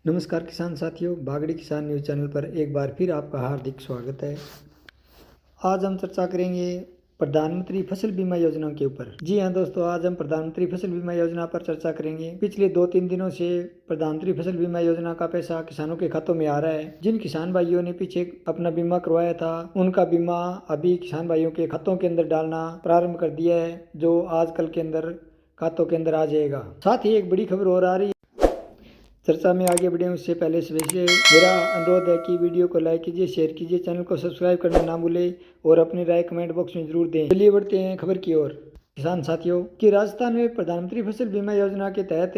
नमस्कार किसान साथियों, बागड़ी किसान न्यूज़ चैनल पर एक बार फिर आपका हार्दिक स्वागत है। आज हम चर्चा करेंगे प्रधानमंत्री फसल बीमा योजना के ऊपर। जी हाँ दोस्तों, आज हम प्रधानमंत्री फसल बीमा योजना पर चर्चा करेंगे। पिछले 2-3 दिनों से प्रधानमंत्री फसल बीमा योजना का पैसा किसानों के खातों में आ रहा है। जिन किसान भाइयों ने पीछे अपना बीमा करवाया था, उनका बीमा अभी किसान भाइयों के खातों के अंदर डालना प्रारंभ कर दिया है, जो आजकल के अंदर खातों के अंदर आ जाएगा। साथ ही एक बड़ी खबर और आ रही है। चर्चा में आगे बढ़े उससे पहले से मेरा अनुरोध है कि वीडियो को लाइक कीजिए, शेयर कीजिए, चैनल को सब्सक्राइब करना ना भूलें और अपनी राय कमेंट बॉक्स में जरूर दें। चलिए बढ़ते हैं खबर की ओर। किसान साथियों, कि राजस्थान में प्रधानमंत्री फसल बीमा योजना के तहत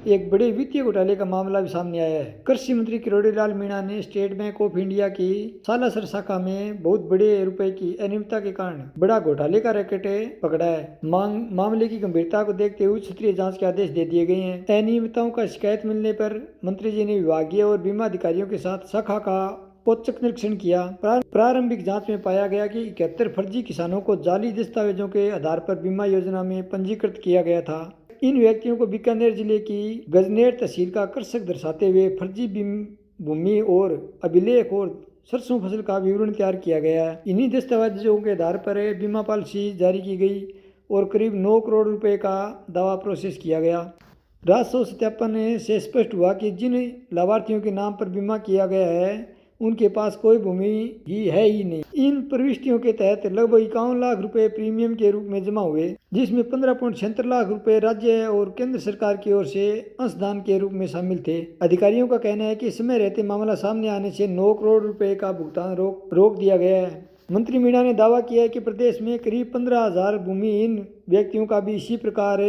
एक बड़े वित्तीय घोटाले का मामला भी सामने आया है। कृषि मंत्री किरोड़ीलाल मीणा ने स्टेट बैंक ऑफ इंडिया की सालासर शाखा में बहुत बड़े रुपए की अनियमितता के कारण बड़ा घोटाले का रैकेट पकड़ा है। मामले की गंभीरता को देखते हुए उच्च स्तरीय जांच के आदेश दे दिए गए हैं। अनियमितताओं का शिकायत मिलने पर मंत्री जी ने विभागीय और बीमा अधिकारियों के साथ शाखा का औचक निरीक्षण किया। प्रारंभिक जांच में पाया गया कि 71 फर्जी किसानों को जाली दस्तावेजों के आधार पर बीमा योजना में पंजीकृत किया गया था। इन व्यक्तियों को बीकानेर जिले की गजनेर तहसील का कृषक दर्शाते हुए फर्जी भूमि और अभिलेख और सरसों फसल का विवरण तैयार किया गया है। इन्हीं दस्तावेजों के आधार पर बीमा पॉलिसी जारी की गई और करीब 9 करोड़ रुपए का दावा प्रोसेस किया गया। राजस्व सत्यापन से स्पष्ट हुआ कि जिन लाभार्थियों के नाम पर बीमा किया गया है, उनके पास कोई भूमि ही है ही नहीं। इन प्रविष्टियों के तहत लगभग 51 लाख रुपए प्रीमियम के रूप में जमा हुए, जिसमें 15.76 लाख रुपए राज्य और केंद्र सरकार की ओर से अंशदान के रूप में शामिल थे। अधिकारियों का कहना है कि समय रहते मामला सामने आने से 9 करोड़ रुपए का भुगतान रोक दिया गया है। मंत्री मीणा ने दावा किया है कि प्रदेश में करीब 15,000 भूमिहीन व्यक्तियों का भी इसी प्रकार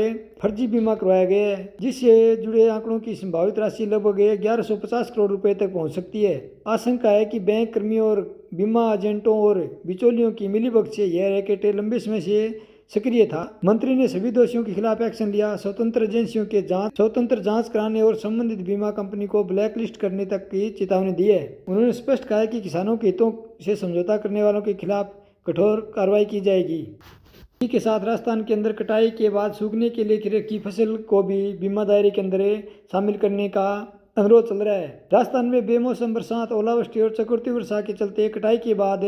फर्जी बीमा करवाया गया है, जिससे जुड़े आंकड़ों की संभावित राशि लगभग 1150 करोड़ रुपए तक पहुंच सकती है। आशंका है कि बैंक कर्मियों और बीमा एजेंटों और बिचौलियों की मिलीभगत से यह रैकेट लंबे समय से सक्रिय था। मंत्री ने सभी दोषियों के खिलाफ एक्शन लिया, स्वतंत्र एजेंसियों के स्वतंत्र जांच कराने और संबंधित बीमा कंपनी को ब्लैक लिस्ट करने तक की चेतावनी दी है। उन्होंने स्पष्ट कहा है कि किसानों के हितों से समझौता करने वालों के खिलाफ कठोर कार्रवाई की जाएगी। इसी के साथ राजस्थान के अंदर कटाई के बाद सूखने के लिए रखी फसल को भी बीमा दायरे के अंदर शामिल करने का अनुरोध चल रहा है। राजस्थान में बेमौसम बरसात, ओलावृष्टि और चक्रवाती वर्षा के चलते कटाई के बाद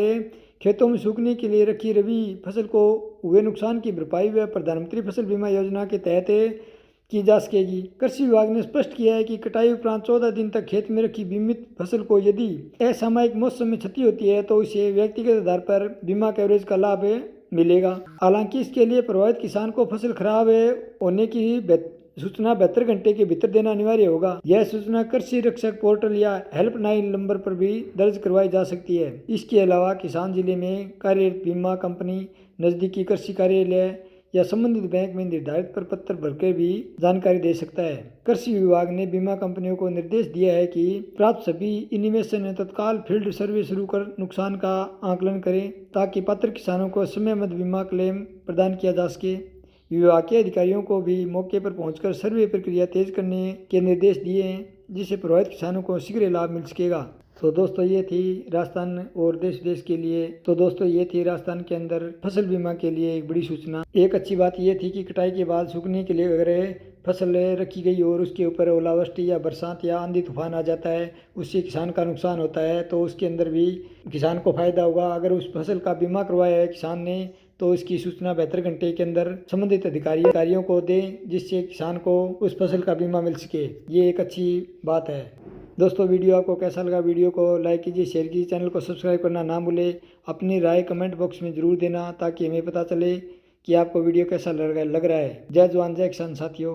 खेतों में सूखने के लिए रखी रबी फसल को हुए नुकसान की भरपाई व प्रधानमंत्री फसल बीमा योजना के तहत की जा सकेगी। कृषि विभाग ने स्पष्ट किया है कि कटाई उपरांत 14 दिन तक खेत में रखी बीमित फसल को यदि असामयिक मौसम में क्षति होती है तो इसे व्यक्तिगत आधार पर बीमा कवरेज का लाभ मिलेगा। हालांकि इसके लिए प्रभावित किसान को फसल खराब होने की सूचना 72 घंटे के भीतर देना अनिवार्य होगा। यह सूचना कृषि रक्षक पोर्टल या हेल्पलाइन नंबर पर भी दर्ज करवाई जा सकती है। इसके अलावा किसान जिले में कार्यरत बीमा कंपनी, नजदीकी कृषि कार्यालय या संबंधित बैंक में निर्धारित प्रपत्र भरकर भी जानकारी दे सकता है। कृषि विभाग ने बीमा कंपनियों को निर्देश दिया है कि प्राप्त सभी इन्फॉर्मेशन में तत्काल फील्ड सर्वे शुरू कर नुकसान का आकलन करें, ताकि पात्र किसानों को समयबद्ध बीमा क्लेम प्रदान किया जा सके। विभाग के अधिकारियों को भी मौके पर पहुंचकर सर्वे प्रक्रिया तेज करने के निर्देश दिए हैं, जिससे प्रभावित किसानों को शीघ्र लाभ मिल सकेगा। तो दोस्तों ये थी राजस्थान और देश विदेश के लिए ये थी राजस्थान के अंदर फसल बीमा के लिए एक बड़ी सूचना। एक अच्छी बात ये थी कि कटाई के बाद सूखने के लिए अगर फसल रखी गई और उसके ऊपर ओलावृष्टि या बरसात या आंधी तूफान आ जाता है, उससे किसान का नुकसान होता है, तो उसके अंदर भी किसान को फायदा होगा। अगर उस फसल का बीमा करवाया है किसान ने, तो इसकी सूचना 72 घंटे के अंदर संबंधित अधिकारियों को दें, जिससे किसान को उस फसल का बीमा मिल सके। ये एक अच्छी बात है। दोस्तों वीडियो आपको कैसा लगा? वीडियो को लाइक कीजिए, शेयर कीजिए, चैनल को सब्सक्राइब करना ना भूलें। अपनी राय कमेंट बॉक्स में जरूर देना, ताकि हमें पता चले कि आपको वीडियो कैसा लग रहा है। जय जवान जय किसान साथियों।